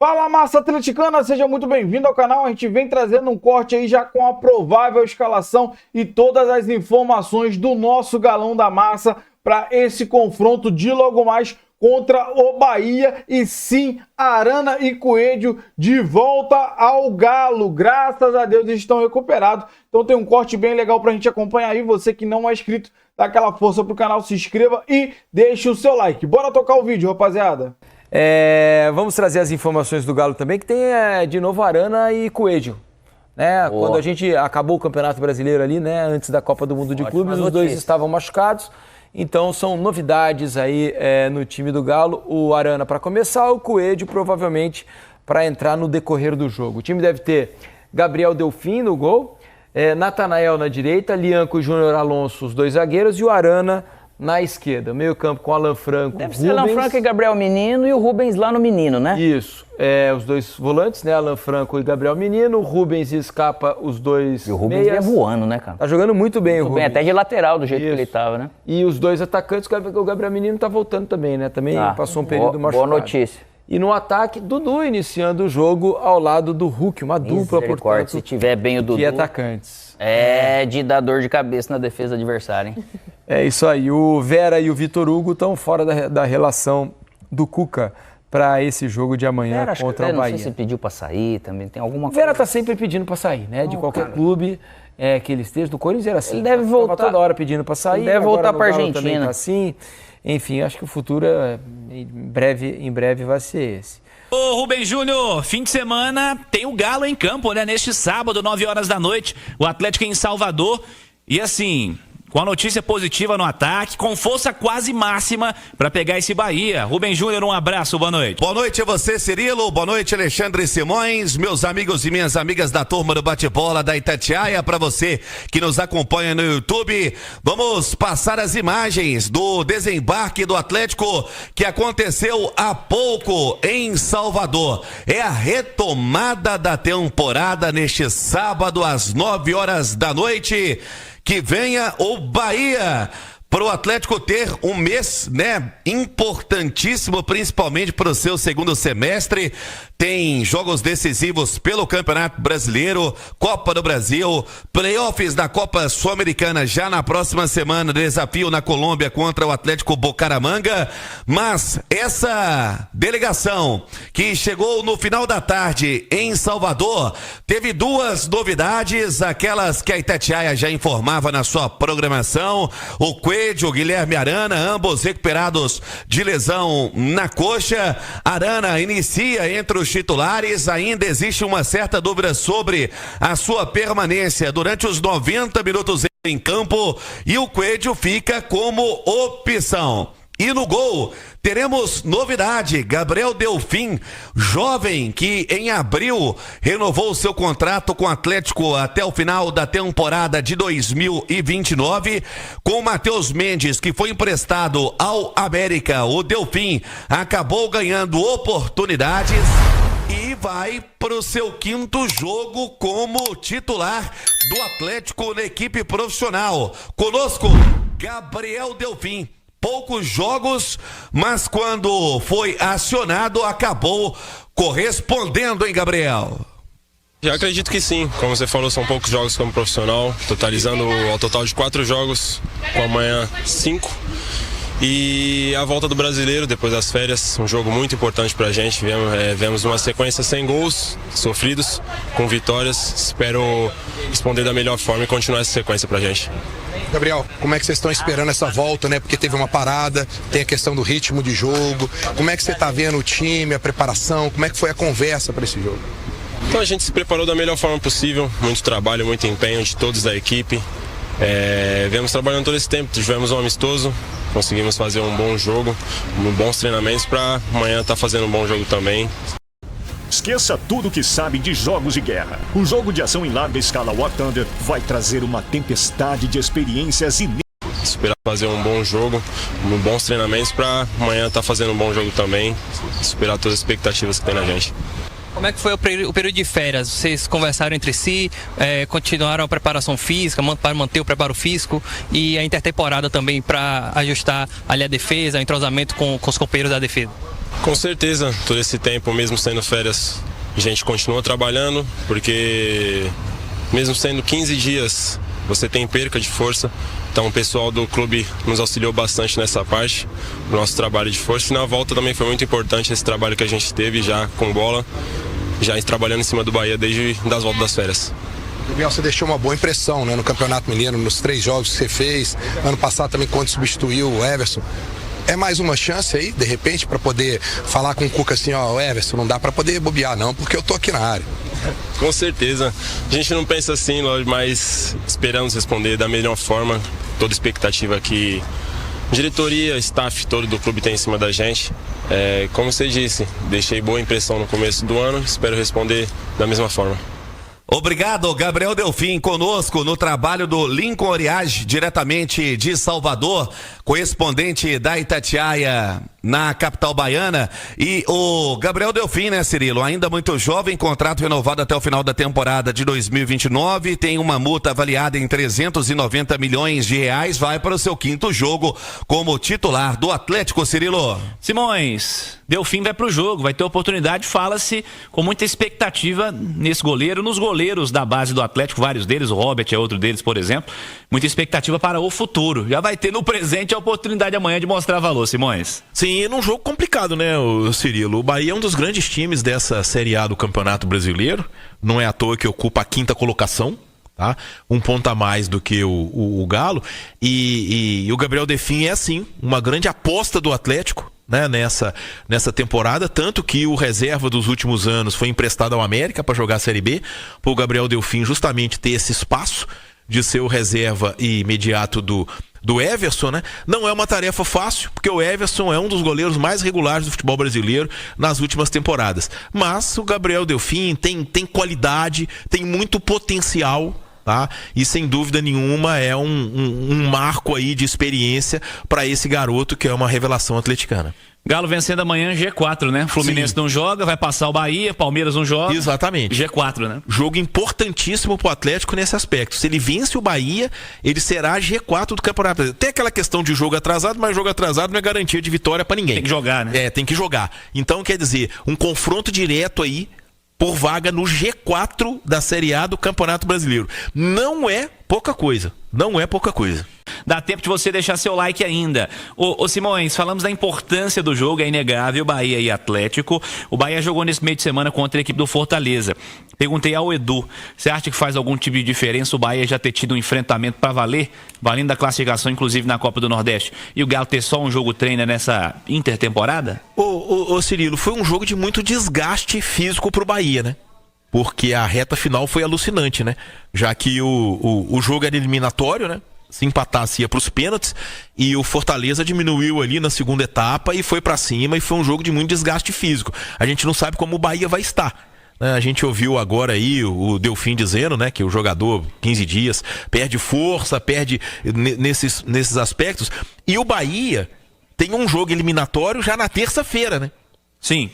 Fala, massa atleticana, seja muito bem-vindo ao canal. A gente vem trazendo um corte aí já com a provável escalação e todas as informações do nosso Galão da Massa para esse confronto de logo mais contra o Bahia. E sim, Arana e Coelho de volta ao Galo. Graças a Deus eles estão recuperados. Então tem um corte bem legal para a gente acompanhar aí. Você que não é inscrito, dá aquela força pro canal, se inscreva e deixe o seu like. Bora tocar o vídeo, rapaziada. Vamos trazer as informações do Galo também, que tem de novo Arana e Coelho. Né? Quando a gente acabou o Campeonato Brasileiro ali, né, antes da Copa do Mundo de Clubes, os dois estavam machucados. Então são novidades aí no time do Galo. O Arana para começar, o Coelho provavelmente para entrar no decorrer do jogo. O time deve ter Gabriel Delfim no gol, Natanael na direita, Lianco e Júnior Alonso, os dois zagueiros, e o Arana na esquerda, meio campo com Alan Franco, deve ser Alan Franco e Gabriel Menino e o Rubens lá no Menino, né? Isso, os dois volantes, né? Alan Franco e Gabriel Menino, o Rubens e Scarpa, os dois e o Rubens é voando, né, cara? Tá jogando muito bem, o Rubens. Até de lateral, do jeito que ele tava, né? E os dois atacantes, o Gabriel Menino tá voltando também, né? Também passou um período machucado. Boa notícia. E no ataque, Dudu iniciando o jogo ao lado do Hulk, uma dupla, portanto, se tiver bem o Dudu, de atacantes. De dar dor de cabeça na defesa adversária, hein? É isso aí. O Vera e o Vitor Hugo estão fora da relação do Cuca para esse jogo de amanhã contra o Bahia. Não sei se pediu para sair também, tem alguma coisa. O Vera tá sempre pedindo para sair, né? De qualquer clube que ele esteja. Do Corinthians era assim. Ele deve voltar toda hora pedindo para sair. Ele deve voltar para a Argentina. Também tá assim. Enfim, acho que o futuro em breve vai ser esse. Ô Rubem Júnior, fim de semana tem o Galo em campo, né? Neste sábado, 9 horas da noite, o Atlético em Salvador. E assim, com a notícia positiva no ataque, com força quase máxima para pegar esse Bahia. Rubem Júnior, um abraço, boa noite. Boa noite a você, Cirilo. Boa noite, Alexandre Simões, meus amigos e minhas amigas da turma do bate-bola da Itatiaia. Para você que nos acompanha no YouTube, vamos passar as imagens do desembarque do Atlético que aconteceu há pouco em Salvador. É a retomada da temporada neste sábado às 9 horas da noite. Que venha o Bahia para o Atlético ter um mês, né, importantíssimo, principalmente para o seu segundo semestre. Tem jogos decisivos pelo Campeonato Brasileiro, Copa do Brasil, playoffs da Copa Sul-Americana já na próxima semana, desafio na Colômbia contra o Atlético Bucaramanga. Mas essa delegação que chegou no final da tarde em Salvador teve duas novidades, aquelas que a Itatiaia já informava na sua programação. O Coelho, o Guilherme Arana, ambos recuperados de lesão na coxa. Arana inicia entre os titulares, ainda existe uma certa dúvida sobre a sua permanência durante os 90 minutos em campo e o Coelho fica como opção. E no gol, teremos novidade, Gabriel Delfim, jovem que em abril renovou seu contrato com o Atlético até o final da temporada de 2029, com o Matheus Mendes, que foi emprestado ao América. O Delfim acabou ganhando oportunidades e vai para o seu quinto jogo como titular do Atlético na equipe profissional. Conosco, Gabriel Delfim. Poucos jogos, mas quando foi acionado, acabou correspondendo, hein, Gabriel? Já acredito que sim, como você falou, são poucos jogos como profissional, totalizando ao total de 4 jogos, com amanhã 5. E a volta do Brasileiro, depois das férias, um jogo muito importante pra gente. Vemos uma sequência sem gols sofridos, com vitórias. Espero responder da melhor forma e continuar essa sequência pra gente. Gabriel, como é que vocês estão esperando essa volta, né? Porque teve uma parada, tem a questão do ritmo de jogo. Como é que você está vendo o time, a preparação? Como é que foi a conversa para esse jogo? Então a gente se preparou da melhor forma possível, muito trabalho, muito empenho de todos da equipe. Viemos trabalhando todo esse tempo, tivemos um amistoso, conseguimos fazer um bom jogo, bons treinamentos para amanhã estar fazendo um bom jogo também. Esqueça tudo o que sabe de jogos de guerra. O jogo de ação em larga escala War Thunder vai trazer uma tempestade de experiências inéditas. Esperar fazer um bom jogo, bons treinamentos para amanhã estar fazendo um bom jogo também. Superar todas as expectativas que tem na gente. Como é que foi o período de férias? Vocês conversaram entre si, continuaram a preparação física, para manter o preparo físico e a intertemporada também para ajustar ali a defesa, o entrosamento com os companheiros da defesa? Com certeza, todo esse tempo, mesmo sendo férias, a gente continua trabalhando, porque mesmo sendo 15 dias, você tem perca de força. Então o pessoal do clube nos auxiliou bastante nessa parte, do nosso trabalho de força. E na volta também foi muito importante esse trabalho que a gente teve já com bola, já trabalhando em cima do Bahia desde as voltas das férias. Gabriel, você deixou uma boa impressão, né, no Campeonato Mineiro, nos 3 jogos que você fez. Ano passado também, quando substituiu o Everson. É mais uma chance aí, de repente, para poder falar com o Cuca assim, ó, Everson, não dá para poder bobear não, porque eu tô aqui na área. Com certeza. A gente não pensa assim, mas esperamos responder da melhor forma. Toda expectativa que diretoria, staff todo do clube tem em cima da gente. Como você disse, deixei boa impressão no começo do ano, espero responder da mesma forma. Obrigado, Gabriel Delfim, conosco no trabalho do Lincoln Oriage, diretamente de Salvador, correspondente da Itatiaia na capital baiana. E o Gabriel Delfim, né, Cirilo, ainda muito jovem, contrato renovado até o final da temporada de 2029, tem uma multa avaliada em 390 milhões de reais, vai para o seu 5º jogo como titular do Atlético, Cirilo. Simões, Delfim vai para o jogo, vai ter oportunidade, fala-se com muita expectativa nesse goleiro, nos goleiros da base do Atlético, vários deles, o Robert é outro deles, por exemplo, muita expectativa para o futuro. Já vai ter no presente a oportunidade amanhã de mostrar valor, Simões. Sim, num jogo complicado, né, o Cirilo? O Bahia é um dos grandes times dessa Série A do Campeonato Brasileiro, não é à toa que ocupa a 5ª colocação. Tá? Um ponto a mais do que o Galo, e o Gabriel Delfim é assim, uma grande aposta do Atlético, né, nessa temporada, tanto que o reserva dos últimos anos foi emprestado ao América para jogar a Série B, para o Gabriel Delfim justamente ter esse espaço de ser o reserva imediato do Everson, né? Não é uma tarefa fácil, porque o Everson é um dos goleiros mais regulares do futebol brasileiro nas últimas temporadas, mas o Gabriel Delfim tem qualidade, tem muito potencial, tá? E sem dúvida nenhuma é um marco aí de experiência para esse garoto que é uma revelação atleticana. Galo vencendo amanhã G4, né? Fluminense não joga, vai passar o Bahia, Palmeiras não joga. Exatamente. G4, né? Jogo importantíssimo pro Atlético nesse aspecto. Se ele vence o Bahia, ele será G4 do Campeonato. Tem aquela questão de jogo atrasado, mas jogo atrasado não é garantia de vitória para ninguém. Tem que jogar, né? Tem que jogar. Então, quer dizer, um confronto direto aí por vaga no G4 da Série A do Campeonato Brasileiro. Não é pouca coisa. Não é pouca coisa. Dá tempo de você deixar seu like ainda. Ô Simões, falamos da importância do jogo, é inegável, Bahia e Atlético. O Bahia jogou nesse meio de semana contra a equipe do Fortaleza. Perguntei ao Edu, você acha que faz algum tipo de diferença o Bahia já ter tido um enfrentamento para valer, valendo a classificação, inclusive na Copa do Nordeste, e o Galo ter só um jogo treino nessa intertemporada? Ô Cirilo, foi um jogo de muito desgaste físico pro Bahia, né? Porque a reta final foi alucinante, né? Já que o jogo era eliminatório, né? Se empatasse ia para os pênaltis, e o Fortaleza diminuiu ali na segunda etapa e foi para cima, e foi um jogo de muito desgaste físico. A gente não sabe como o Bahia vai estar, né? A gente ouviu agora aí o Delfim dizendo, né, que o jogador 15 dias perde força, perde nesses aspectos, e o Bahia tem um jogo eliminatório já na terça-feira, né? Sim.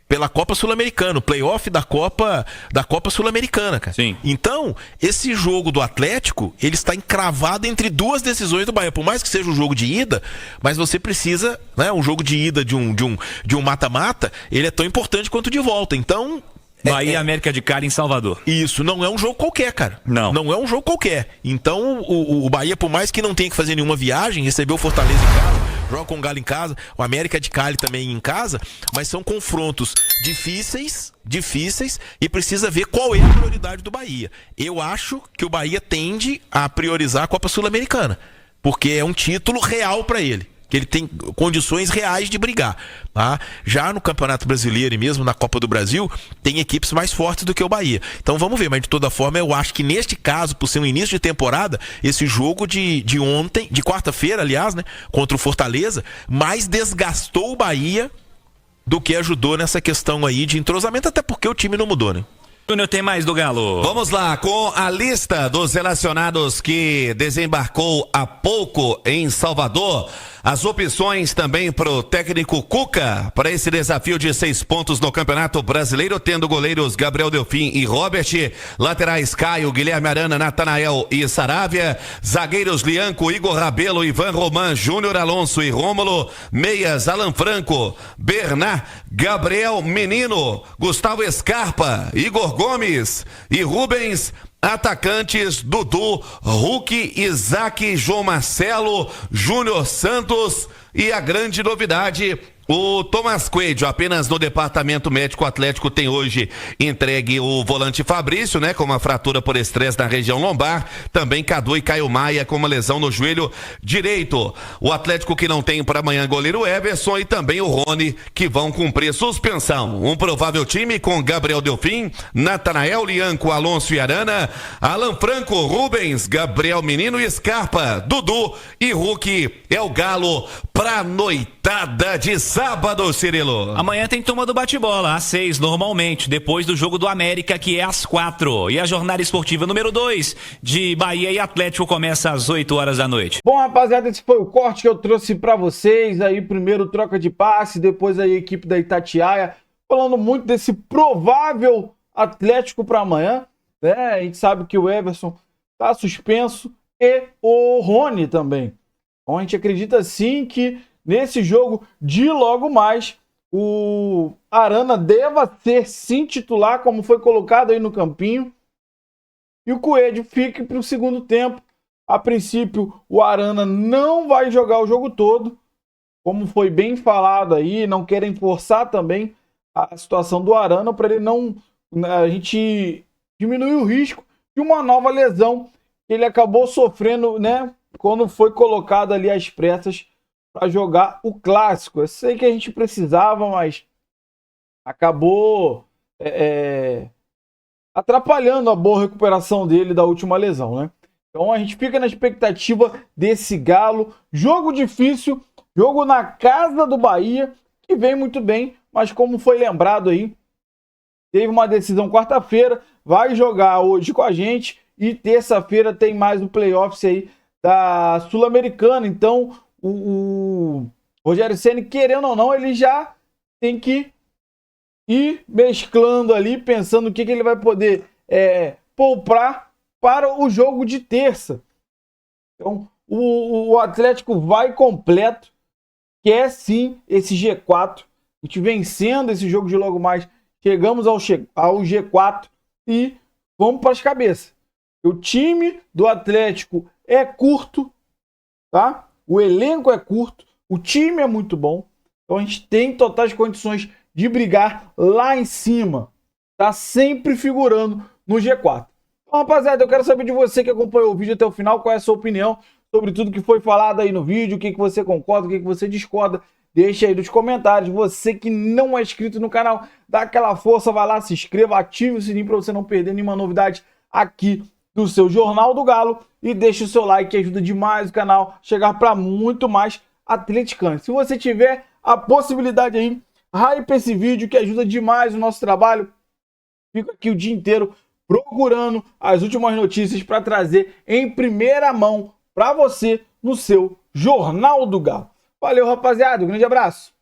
Pela Copa Sul-Americana, o playoff da Copa Sul-Americana, cara. Sim. Então, esse jogo do Atlético, ele está encravado entre duas decisões do Bahia. Por mais que seja um jogo de ida, mas você precisa, né, um jogo de ida de um mata-mata, ele é tão importante quanto de volta. Então, Bahia e América de Cali em Salvador. Isso, não é um jogo qualquer, cara. Não. Não é um jogo qualquer. Então, o Bahia, por mais que não tenha que fazer nenhuma viagem, recebeu o Fortaleza em casa, joga com o Galo em casa, o América de Cali também em casa, mas são confrontos difíceis, e precisa ver qual é a prioridade do Bahia. Eu acho que o Bahia tende a priorizar a Copa Sul-Americana, porque é um título real para ele, que ele tem condições reais de brigar, tá? Já no Campeonato Brasileiro e mesmo na Copa do Brasil, tem equipes mais fortes do que o Bahia. Então vamos ver, mas de toda forma eu acho que neste caso, por ser um início de temporada, esse jogo de ontem, de quarta-feira, aliás, né, contra o Fortaleza, mais desgastou o Bahia do que ajudou nessa questão aí de entrosamento, até porque o time não mudou, né? Júnior, tem mais do Galo. Vamos lá, com a lista dos relacionados que desembarcou há pouco em Salvador. As opções também para o técnico Cuca, para esse desafio de 6 pontos no Campeonato Brasileiro, tendo goleiros Gabriel Delfim e Robert, laterais Caio, Guilherme Arana, Natanael e Saravia, zagueiros Lianco, Igor Rabelo, Ivan Roman, Júnior Alonso e Rômulo, meias Alan Franco, Bernard, Gabriel Menino, Gustavo Scarpa, Igor Gomes e Rubens. Atacantes Dudu, Hulk, Isaac, João Marcelo, Júnior Santos e a grande novidade, o Tomás Coelho. Apenas no departamento médico atlético tem hoje entregue o volante Fabrício, né, com uma fratura por estresse na região lombar, também Cadu e Caio Maia com uma lesão no joelho direito. O Atlético que não tem para amanhã goleiro Everson e também o Rony, que vão cumprir suspensão. Um provável time com Gabriel Delfim, Natanael, Lianco, Alonso e Arana, Alan Franco, Rubens, Gabriel Menino e Scarpa, Dudu e Hulk. É o Galo pra noitada de sábado, Cirilo. Amanhã tem turma do bate-bola, às 6, normalmente, depois do jogo do América, que é às 4. E a jornada esportiva número 2 de Bahia e Atlético começa às 8 horas da noite. Bom, rapaziada, esse foi o corte que eu trouxe pra vocês. Aí, primeiro troca de passe, depois aí a equipe da Itatiaia, falando muito desse provável Atlético pra amanhã, né? A gente sabe que o Everson tá suspenso e o Rony também. Então a gente acredita sim que nesse jogo de logo mais o Arana deva ser sim titular, como foi colocado aí no campinho, e o Coelho fique para o segundo tempo. A princípio o Arana não vai jogar o jogo todo, como foi bem falado aí, não querem forçar também a situação do Arana para ele não, a gente diminuir o risco de uma nova lesão que ele acabou sofrendo, né, quando foi colocado ali às pressas para jogar o clássico. Eu sei que a gente precisava, mas acabou atrapalhando a boa recuperação dele da última lesão, né? Então a gente fica na expectativa desse Galo. Jogo difícil, jogo na casa do Bahia, que vem muito bem, mas como foi lembrado aí, teve uma decisão quarta-feira, vai jogar hoje com a gente e terça-feira tem mais o playoffs aí da Sul-Americana. Então o Rogério Ceni, querendo ou não, ele já tem que ir mesclando ali, pensando o que ele vai poder poupar para o jogo de terça. Então o Atlético vai completo, quer sim esse G4. A gente vencendo esse jogo de logo mais, chegamos ao G4 e vamos para as cabeças. O time do Atlético é curto, tá? O elenco é curto, o time é muito bom. Então a gente tem totais condições de brigar lá em cima. Tá sempre figurando no G4. Então, rapaziada, eu quero saber de você que acompanhou o vídeo até o final, qual é a sua opinião sobre tudo que foi falado aí no vídeo, o que você concorda, o que você discorda. Deixa aí nos comentários. Você que não é inscrito no canal, dá aquela força, vai lá, se inscreva, ative o sininho para você não perder nenhuma novidade aqui do seu Jornal do Galo. E deixa o seu like, que ajuda demais o canal a chegar para muito mais atleticanos. Se você tiver a possibilidade aí, hype esse vídeo, que ajuda demais o nosso trabalho. Fico aqui o dia inteiro procurando as últimas notícias para trazer em primeira mão para você no seu Jornal do Galo. Valeu, rapaziada. Um grande abraço.